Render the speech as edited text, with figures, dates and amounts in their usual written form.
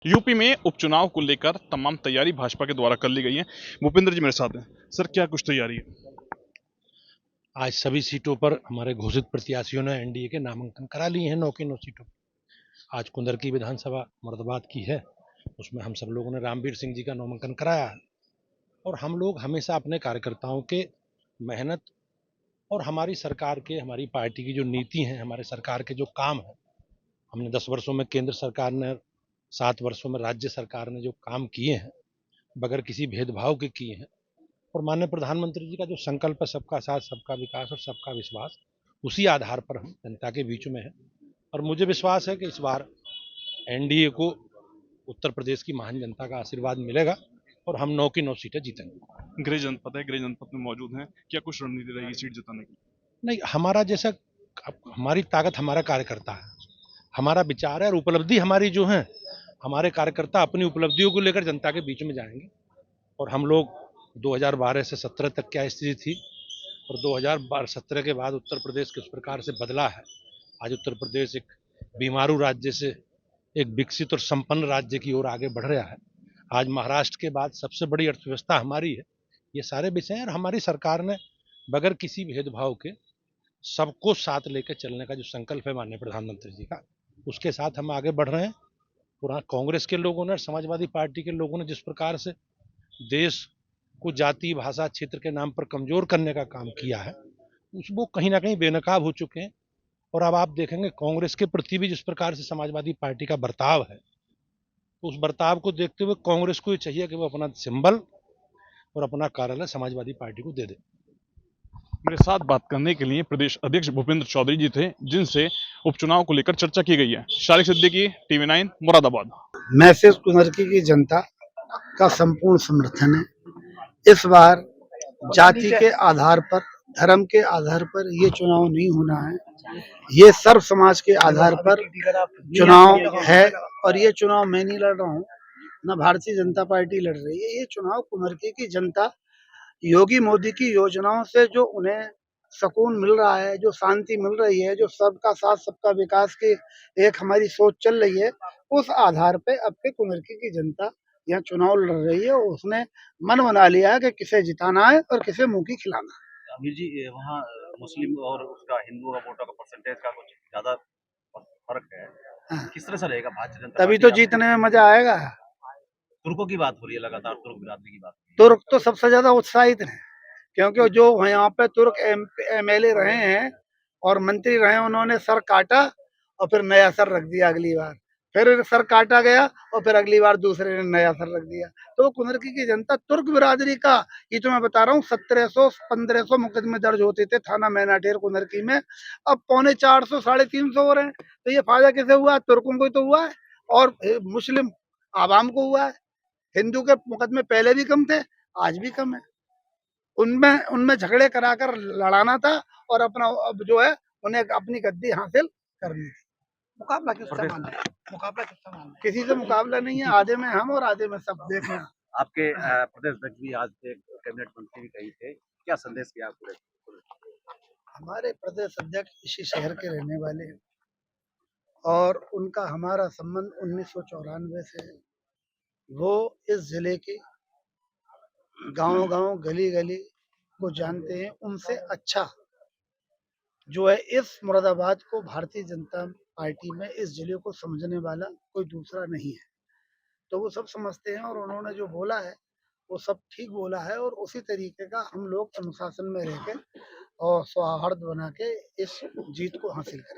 UP में उपचुनाव को लेकर तमाम तैयारी भाजपा के द्वारा कर ली गई है। भूपेंद्र जी मेरे साथ हैं। सर, क्या कुछ तैयारी है? आज सभी सीटों पर हमारे घोषित प्रत्याशियों ने एनडीए के नामांकन करा लिए हैं। 9 की 9 सीटों पर आज कुंदरकी विधानसभा मुरादाबाद की है, उसमें हम सब लोगों ने रामवीर सिंह जी का नामांकन कराया है। और हम लोग हमेशा अपने कार्यकर्ताओं के मेहनत और हमारी सरकार के, हमारी पार्टी की जो नीति है, हमारे सरकार के जो काम है, हमने 10 वर्षों में केंद्र सरकार ने, 7 वर्षों में राज्य सरकार ने जो काम किए हैं, बगैर किसी भेदभाव के किए हैं। और माननीय प्रधानमंत्री जी का जो संकल्प है, सबका साथ, सबका विकास और सबका विश्वास, उसी आधार पर हम जनता के बीच में हैं। और मुझे विश्वास है कि इस बार एनडीए को उत्तर प्रदेश की महान जनता का आशीर्वाद मिलेगा और हम 9 की 9 सीटें जीतेंगे। गृह जनपद है, गृह जनपद में मौजूद हैं। क्या कुछ रणनीति रहेगी सीट जिताने की? नहीं, हमारा जैसा, हमारी ताकत हमारा कार्यकर्ता है, हमारा विचार है और उपलब्धि हमारी जो है, हमारे कार्यकर्ता अपनी उपलब्धियों को लेकर जनता के बीच में जाएंगे। और हम लोग 2012 से 17 तक क्या स्थिति थी और 2017 के बाद उत्तर प्रदेश किस प्रकार से बदला है। आज उत्तर प्रदेश एक बीमारू राज्य से एक विकसित और संपन्न राज्य की ओर आगे बढ़ रहा है। आज महाराष्ट्र के बाद सबसे बड़ी अर्थव्यवस्था हमारी है। ये सारे विषय हैं और हमारी सरकार ने बगैर किसी भेदभाव के सबको साथ लेकर चलने का जो संकल्प है माननीय प्रधानमंत्री जी का, उसके साथ हम आगे बढ़ रहे हैं। पूरा कांग्रेस के लोगों ने और समाजवादी पार्टी के लोगों ने जिस प्रकार से देश को जाति, भाषा, क्षेत्र के नाम पर कमजोर करने का काम किया है, उस वो कहीं ना कहीं बेनकाब हो चुके हैं। और अब आप देखेंगे कांग्रेस के प्रति भी जिस प्रकार से समाजवादी पार्टी का बर्ताव है, तो उस बर्ताव को देखते हुए कांग्रेस को ये चाहिए कि वो अपना सिंबल और अपना कार्यालय समाजवादी पार्टी को दे दे। मेरे साथ बात करने के लिए प्रदेश अध्यक्ष भूपेंद्र चौधरी जी थे, जिनसे उपचुनाव को लेकर चर्चा की गई है। शारिक सिद्दीकी, TV9 मुरादाबाद। मैसेज कुनरकी की जनता का संपूर्ण समर्थन है। इस बार जाति के आधार पर, धर्म के आधार पर ये चुनाव नहीं होना है। ये सर्व समाज के आधार पर चुनाव है और ये चुनाव मैं नहीं लड़ रहा हूँ, न भारतीय जनता पार्टी लड़ रही है। ये चुनाव कुनरकी की जनता योगी मोदी की योजनाओं से जो उन्हें सुकून मिल रहा है, जो शांति मिल रही है, जो सबका साथ सबका विकास की एक हमारी सोच चल रही है, उस आधार पे अब के कुनरकी की जनता यहाँ चुनाव लड़ रही है। और उसने मन बना लिया है कि किसे जिताना है और किसे मुंह की खिलाना है। अमीर जी, वहाँ मुस्लिम और उसका हिंदू का वोटों का परसेंटेज का कुछ ज्यादा फर्क है। हाँ, किस तरह से रहेगा भारतीय जनता तभी पार्टी तो जीतने में मजा आएगा। तुर्कों की बात हो रही है, लगातार तुर्क बिरादरी की बात हो रही तुर्क तो सबसे ज्यादा उत्साहित है, क्योंकि जो यहाँ पे तुर्क एमएलए रहे हैं और मंत्री रहे हैं, उन्होंने सर काटा और फिर नया सर रख दिया। अगली बार फिर सर काटा गया और फिर अगली बार दूसरे ने नया सर रख दिया। तो कुनरकी की जनता तुर्क बिरादरी का, ये तो मैं बता रहा हूँ, 1700-1500 मुकदमे दर्ज होते थे थाना मैनाठेर कुनरकी में, अब 350, 350 हो रहे हैं। तो ये फायदा किसे हुआ? तुर्कों को तो हुआ है और मुस्लिम आवाम को हुआ है। हिंदू के मुकदमे पहले भी कम थे, आज भी कम है। उनमें उनमें झगड़े कराकर लड़ाना था और अपना अब जो है उन्हें अपनी गद्दी हासिल करनी थी। मुकाबला किससे मानना है? मुकाबला किससे मानना है? किसी से मुकाबला नहीं है। आधे में हम और आधे में सब। देखना आपके प्रदेश अध्यक्ष भी आज एक कैबिनेट मंत्री भी कही थे, क्या संदेश दिया पूरे? हमारे प्रदेश अध्यक्ष इसी शहर के रहने वाले हैं और उनका हमारा संबंध 1994 से है। वो इस जिले की गांव-गांव, गली-गली को जानते हैं। उनसे अच्छा जो है इस मुरादाबाद को, भारतीय जनता पार्टी में इस जिले को समझने वाला कोई दूसरा नहीं है। तो वो सब समझते हैं और उन्होंने जो बोला है वो सब ठीक बोला है और उसी तरीके का हम लोग अनुशासन में रह के और सौहार्द बना के इस जीत को हासिल करें।